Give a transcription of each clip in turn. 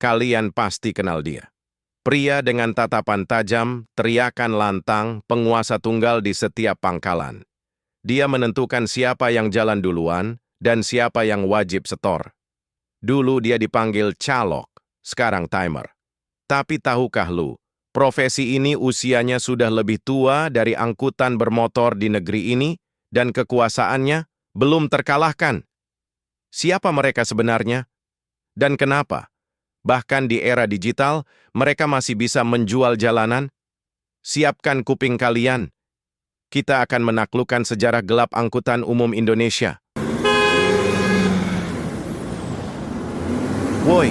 Kalian pasti kenal dia. Pria dengan tatapan tajam, teriakan lantang, penguasa tunggal di setiap pangkalan. Dia menentukan siapa yang jalan duluan dan siapa yang wajib setor. Dulu dia dipanggil Calok, sekarang Timer. Tapi tahukah lu, profesi ini usianya sudah lebih tua dari angkutan bermotor di negeri ini dan kekuasaannya belum terkalahkan. Siapa mereka sebenarnya? Dan kenapa? Bahkan di era digital, mereka masih bisa menjual jalanan. Siapkan kuping kalian. Kita akan menaklukkan sejarah gelap angkutan umum Indonesia. Woi,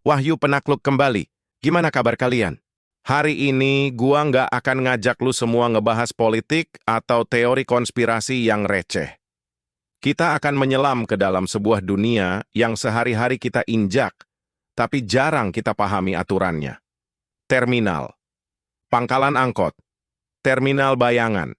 Wahyu penakluk kembali. Gimana kabar kalian? Hari ini gua nggak akan ngajak lu semua ngebahas politik atau teori konspirasi yang receh. Kita akan menyelam ke dalam sebuah dunia yang sehari-hari kita injak, tapi jarang kita pahami aturannya. Terminal, pangkalan angkot, terminal bayangan,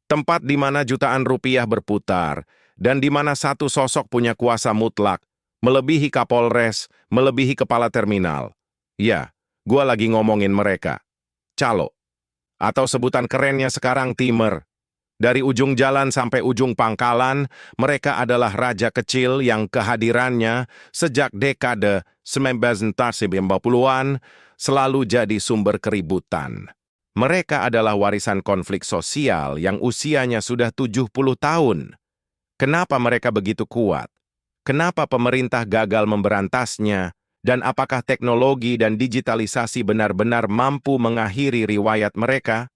tempat di mana jutaan rupiah berputar, dan di mana satu sosok punya kuasa mutlak, melebihi Kapolres, melebihi kepala terminal. Ya, gua lagi ngomongin mereka. Calo, atau sebutan kerennya sekarang Timer. Dari ujung jalan sampai ujung pangkalan, mereka adalah raja kecil yang kehadirannya sejak dekade 1990-an selalu jadi sumber keributan. Mereka adalah warisan konflik sosial yang usianya sudah 70 tahun. Kenapa mereka begitu kuat? Kenapa pemerintah gagal memberantasnya? Dan apakah teknologi dan digitalisasi benar-benar mampu mengakhiri riwayat mereka?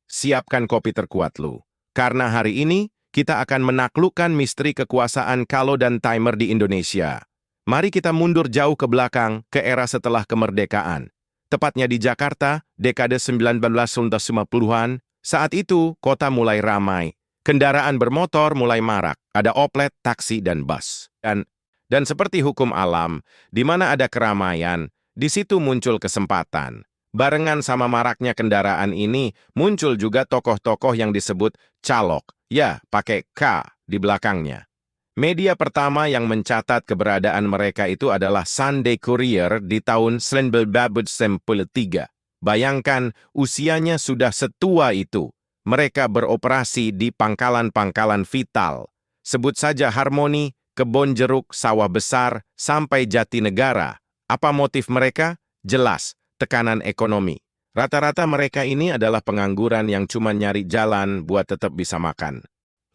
Siapkan kopi terkuat lu. Karena hari ini, kita akan menaklukkan misteri kekuasaan Kalo dan Timer di Indonesia. Mari kita mundur jauh ke belakang, ke era setelah kemerdekaan. Tepatnya di Jakarta, dekade 1950-an, saat itu kota mulai ramai. Kendaraan bermotor mulai marak, ada oplet, taksi, dan bus. Dan seperti hukum alam, di mana ada keramaian, di situ muncul kesempatan. Barengan sama maraknya kendaraan ini, muncul juga tokoh-tokoh yang disebut calok. Ya, pakai K di belakangnya. Media pertama yang mencatat keberadaan mereka itu adalah Sunday Courier di tahun 1993. Bayangkan, usianya sudah setua itu. Mereka beroperasi di pangkalan-pangkalan vital. Sebut saja Harmoni, Kebon Jeruk, Sawah Besar, sampai Jatinegara. Apa motif mereka? Jelas, tekanan ekonomi. Rata-rata mereka ini adalah pengangguran yang cuma nyari jalan buat tetap bisa makan.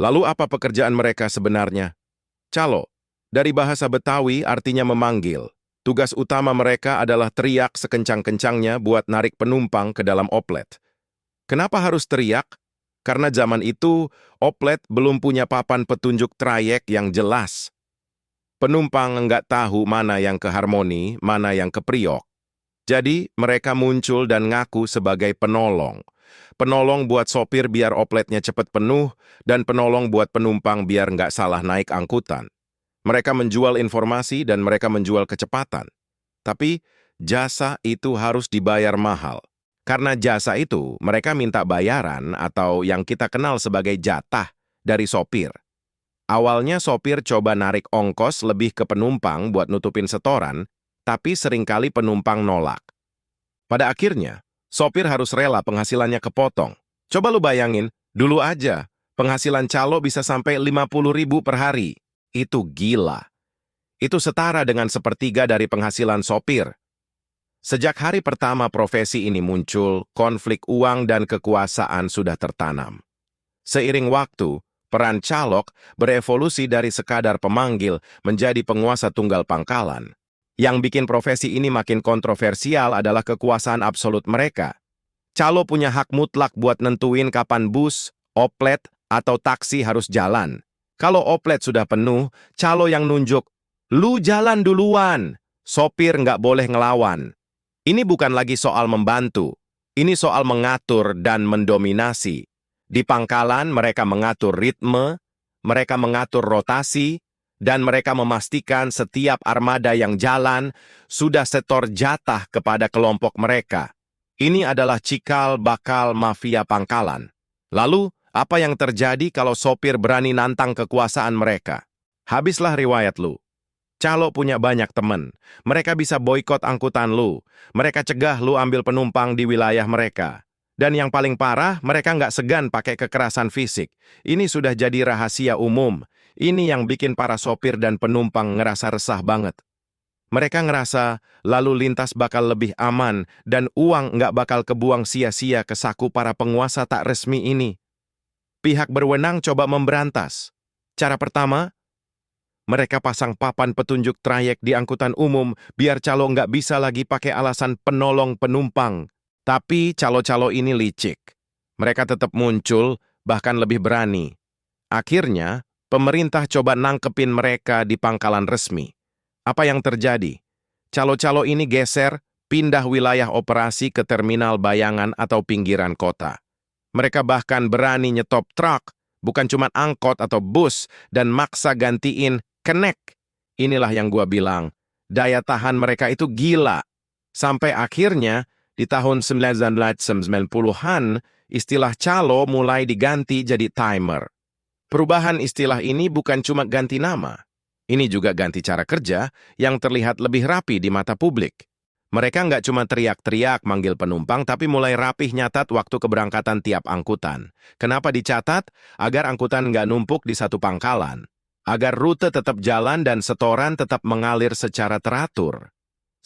Lalu apa pekerjaan mereka sebenarnya? Calo, dari bahasa Betawi artinya memanggil. Tugas utama mereka adalah teriak sekencang-kencangnya buat narik penumpang ke dalam oplet. Kenapa harus teriak? Karena zaman itu, oplet belum punya papan petunjuk trayek yang jelas. Penumpang nggak tahu mana yang ke Harmoni, mana yang ke Priok. Jadi, mereka muncul dan ngaku sebagai penolong. Penolong buat sopir biar opletnya cepat penuh, dan penolong buat penumpang biar nggak salah naik angkutan. Mereka menjual informasi dan mereka menjual kecepatan. Tapi, jasa itu harus dibayar mahal. Karena jasa itu, mereka minta bayaran atau yang kita kenal sebagai jatah dari sopir. Awalnya sopir coba narik ongkos lebih ke penumpang buat nutupin setoran, tapi seringkali penumpang nolak. Pada akhirnya, sopir harus rela penghasilannya kepotong. Coba lu bayangin, dulu aja, penghasilan calo bisa sampai 50.000 per hari. Itu gila. Itu setara dengan sepertiga dari penghasilan sopir. Sejak hari pertama profesi ini muncul, konflik uang dan kekuasaan sudah tertanam. Seiring waktu, peran calok berevolusi dari sekadar pemanggil menjadi penguasa tunggal pangkalan. Yang bikin profesi ini makin kontroversial adalah kekuasaan absolut mereka. Calo punya hak mutlak buat nentuin kapan bus, oplet, atau taksi harus jalan. Kalau oplet sudah penuh, calo yang nunjuk, "Lu jalan duluan." Sopir nggak boleh ngelawan. Ini bukan lagi soal membantu, ini soal mengatur dan mendominasi. Di pangkalan mereka mengatur ritme, mereka mengatur rotasi, dan mereka memastikan setiap armada yang jalan sudah setor jatah kepada kelompok mereka. Ini adalah cikal bakal mafia pangkalan. Lalu, apa yang terjadi kalau sopir berani nantang kekuasaan mereka? Habislah riwayat lu. Calo punya banyak temen. Mereka bisa boikot angkutan lu. Mereka cegah lu ambil penumpang di wilayah mereka. Dan yang paling parah, mereka nggak segan pakai kekerasan fisik. Ini sudah jadi rahasia umum. Ini yang bikin para sopir dan penumpang ngerasa resah banget. Mereka ngerasa lalu lintas bakal lebih aman dan uang nggak bakal kebuang sia-sia ke saku para penguasa tak resmi ini. Pihak berwenang coba memberantas. Cara pertama, mereka pasang papan petunjuk trayek di angkutan umum biar calo nggak bisa lagi pakai alasan penolong penumpang. Tapi calo-calo ini licik. Mereka tetap muncul, bahkan lebih berani. Akhirnya, pemerintah coba nangkepin mereka di pangkalan resmi. Apa yang terjadi? Calo-calo ini geser, pindah wilayah operasi ke terminal bayangan atau pinggiran kota. Mereka bahkan berani nyetop truk, bukan cuma angkot atau bus, dan maksa gantiin connect. Inilah yang gua bilang, daya tahan mereka itu gila. Sampai akhirnya, di tahun 1990-an, istilah calo mulai diganti jadi timer. Perubahan istilah ini bukan cuma ganti nama. Ini juga ganti cara kerja yang terlihat lebih rapi di mata publik. Mereka nggak cuma teriak-teriak manggil penumpang, tapi mulai rapih nyatat waktu keberangkatan tiap angkutan. Kenapa dicatat? Agar angkutan nggak numpuk di satu pangkalan. Agar rute tetap jalan dan setoran tetap mengalir secara teratur.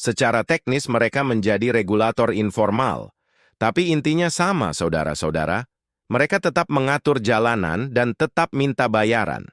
Secara teknis mereka menjadi regulator informal. Tapi intinya sama, saudara-saudara. Mereka tetap mengatur jalanan dan tetap minta bayaran.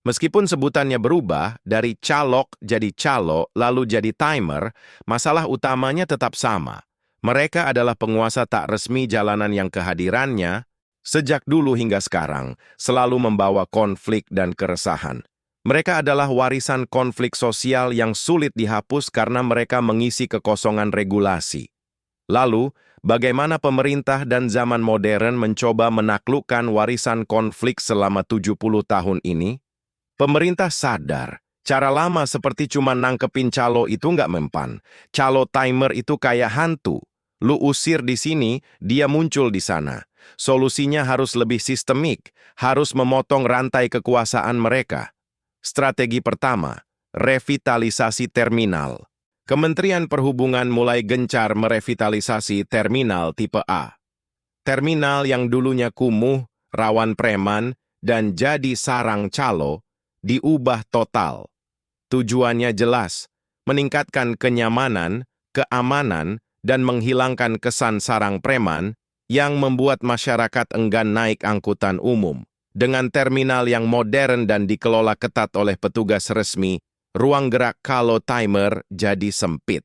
Meskipun sebutannya berubah dari calok jadi calo lalu jadi timer, masalah utamanya tetap sama. Mereka adalah penguasa tak resmi jalanan yang kehadirannya, sejak dulu hingga sekarang, selalu membawa konflik dan keresahan. Mereka adalah warisan konflik sosial yang sulit dihapus karena mereka mengisi kekosongan regulasi. Lalu, bagaimana pemerintah dan zaman modern mencoba menaklukkan warisan konflik selama 70 tahun ini? Pemerintah sadar, cara lama seperti cuma nangkepin calo itu nggak mempan. Calo timer itu kayak hantu. Lu usir di sini, dia muncul di sana. Solusinya harus lebih sistemik, harus memotong rantai kekuasaan mereka. Strategi pertama, revitalisasi terminal. Kementerian Perhubungan mulai gencar merevitalisasi terminal tipe A. Terminal yang dulunya kumuh, rawan preman, dan jadi sarang calo, diubah total. Tujuannya jelas, meningkatkan kenyamanan, keamanan, dan menghilangkan kesan sarang preman yang membuat masyarakat enggan naik angkutan umum. Dengan terminal yang modern dan dikelola ketat oleh petugas resmi, ruang gerak calo timer jadi sempit.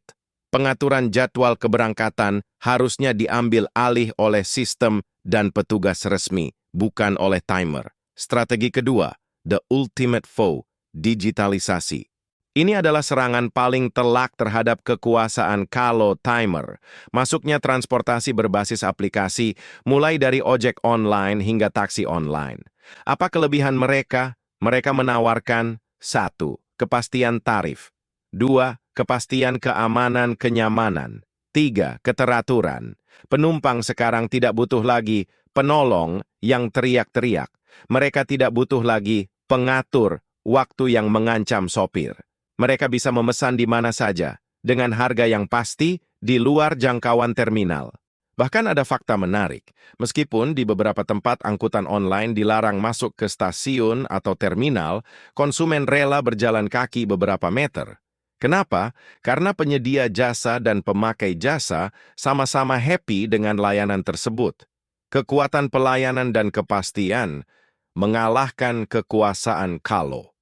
Pengaturan jadwal keberangkatan harusnya diambil alih oleh sistem dan petugas resmi, bukan oleh timer. Strategi kedua, the ultimate foe, digitalisasi. Ini adalah serangan paling telak terhadap kekuasaan calo timer. Masuknya transportasi berbasis aplikasi, mulai dari ojek online hingga taksi online. Apa kelebihan mereka? Mereka menawarkan 1. Kepastian tarif. 2. Kepastian keamanan kenyamanan. 3. Keteraturan. Penumpang sekarang tidak butuh lagi penolong yang teriak-teriak. Mereka tidak butuh lagi pengatur waktu yang mengancam sopir. Mereka bisa memesan di mana saja, dengan harga yang pasti di luar jangkauan terminal. Bahkan ada fakta menarik, meskipun di beberapa tempat angkutan online dilarang masuk ke stasiun atau terminal, konsumen rela berjalan kaki beberapa meter. Kenapa? Karena penyedia jasa dan pemakai jasa sama-sama happy dengan layanan tersebut. Kekuatan pelayanan dan kepastian mengalahkan kekuasaan calo.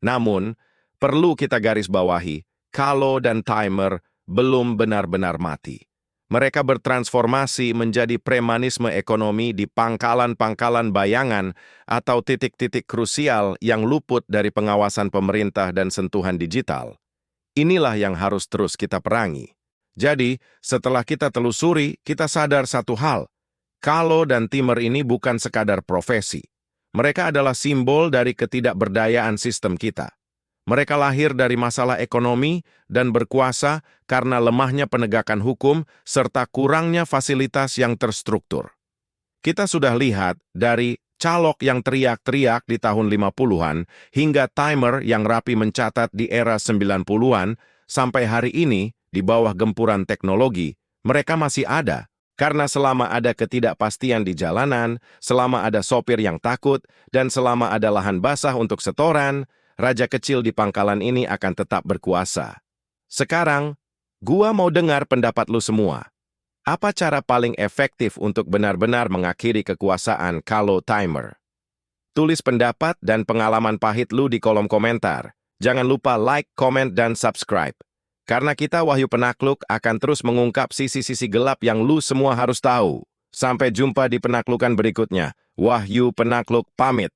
Namun, perlu kita garis bawahi, calo dan timer belum benar-benar mati. Mereka bertransformasi menjadi premanisme ekonomi di pangkalan-pangkalan bayangan atau titik-titik krusial yang luput dari pengawasan pemerintah dan sentuhan digital. Inilah yang harus terus kita perangi. Jadi, setelah kita telusuri, kita sadar satu hal. Calo dan timer ini bukan sekadar profesi. Mereka adalah simbol dari ketidakberdayaan sistem kita. Mereka lahir dari masalah ekonomi dan berkuasa karena lemahnya penegakan hukum serta kurangnya fasilitas yang terstruktur. Kita sudah lihat dari calok yang teriak-teriak di tahun 50-an, hingga timer yang rapi mencatat di era 90-an, sampai hari ini, di bawah gempuran teknologi, mereka masih ada. Karena selama ada ketidakpastian di jalanan, selama ada sopir yang takut, dan selama ada lahan basah untuk setoran, raja kecil di pangkalan ini akan tetap berkuasa. Sekarang, gua mau dengar pendapat lu semua. Apa cara paling efektif untuk benar-benar mengakhiri kekuasaan Carlo Timer? Tulis pendapat dan pengalaman pahit lu di kolom komentar. Jangan lupa like, komen, dan subscribe. Karena kita Wahyu Penakluk akan terus mengungkap sisi-sisi gelap yang lu semua harus tahu. Sampai jumpa di penaklukan berikutnya. Wahyu Penakluk pamit.